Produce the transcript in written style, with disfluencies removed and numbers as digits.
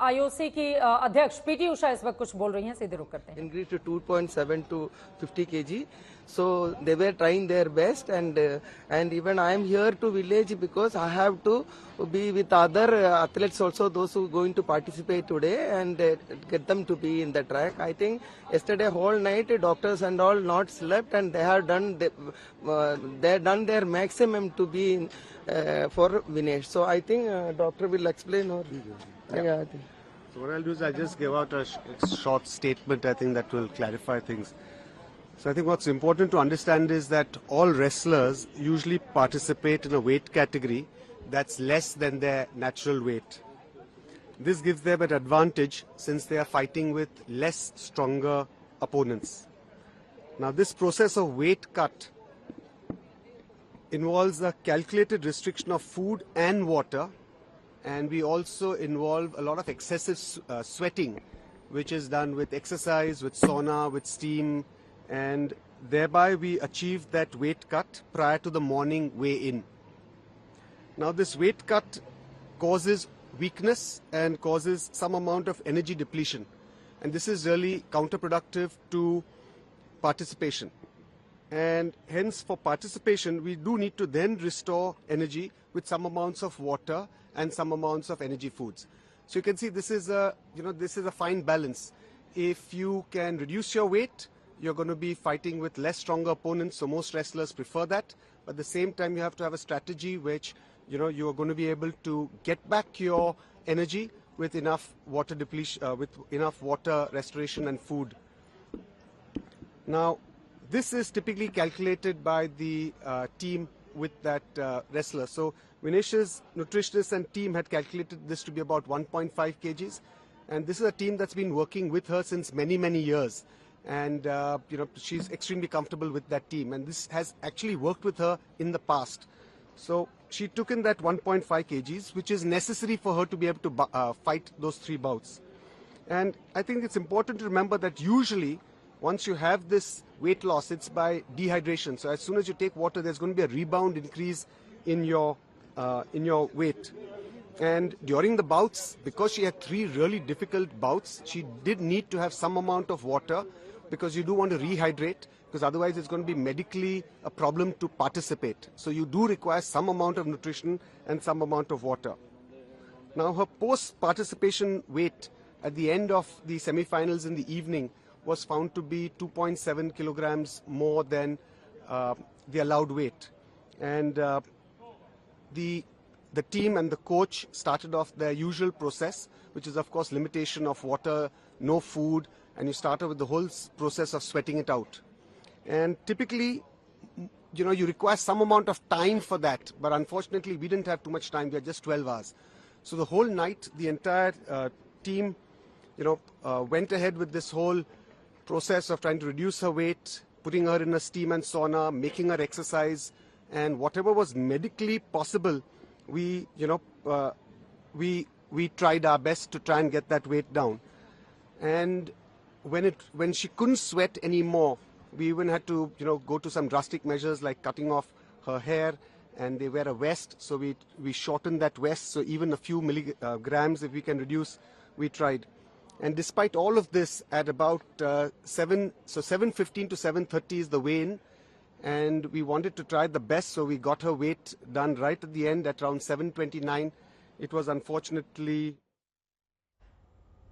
IOC की अध्यक्ष PT Usha इस वक्त कुछ बोल रही हैं, सीधे रुक करते हैं। Increased to 2.7 to 50 kg. So they were trying their best, and even I am here to village because I have to be with other athletes also, those who are going to participate today, and get them to be in the track. I think yesterday whole night doctors and all not slept, and they have done their maximum to be in, for Vinesh. So I think doctor will explain or yeah, I think. So what I'll do is I'll just give out a short statement, I think that will clarify things. So I think what's important to understand is that all wrestlers usually participate in a weight category that's less than their natural weight. This gives them an advantage since they are fighting with less stronger opponents. Now this process of weight cut involves a calculated restriction of food and water, and we also involve a lot of excessive sweating, which is done with exercise, with sauna, with steam, and thereby we achieve that weight cut prior to the morning weigh-in. Now this weight cut causes weakness and causes some amount of energy depletion, and this is really counterproductive to participation. And hence for participation we do need to then restore energy with some amounts of water and some amounts of energy foods. So you can see this is a fine balance. If you can reduce your weight, you're going to be fighting with less stronger opponents, so most wrestlers prefer that. But at the same time you have to have a strategy which you are going to be able to get back your energy with enough water depletion, with enough water restoration and food. Now this is typically calculated by the team with that wrestler. So Vinesh's nutritionist and team had calculated this to be about 1.5 kgs, and this is a team that's been working with her since many years, and she's extremely comfortable with that team, and this has actually worked with her in the past. So she took in that 1.5 kgs, which is necessary for her to be able to fight those 3 bouts. And I think it's important to remember that usually once you have this weight loss, it's by dehydration. So as soon as you take water, there's going to be a rebound increase in your weight. And during the bouts, because she had 3 really difficult bouts, she did need to have some amount of water, because you do want to rehydrate, because otherwise it's going to be medically a problem to participate. So you do require some amount of nutrition and some amount of water. Now her post-participation weight at the end of the semi-finals in the evening was found to be 2.7 kilograms more than the allowed weight. And the team and the coach started off their usual process, which is of course limitation of water, no food, and you started with the whole process of sweating it out. And typically, you require some amount of time for that, but unfortunately we didn't have too much time. We had just 12 hours. So the whole night, the entire team, went ahead with this whole process of trying to reduce her weight, putting her in a steam and sauna, making her exercise, and whatever was medically possible, we tried our best to try and get that weight down. And when she couldn't sweat anymore, we even had to go to some drastic measures like cutting off her hair, and they wear a vest, so we shortened that vest, so even a few milligrams if we can reduce, we tried. And despite all of this, at about 7:15 to 7:30 is the weigh-in, and we wanted to try the best, so we got her weight done right at the end at around 7:29. It was unfortunately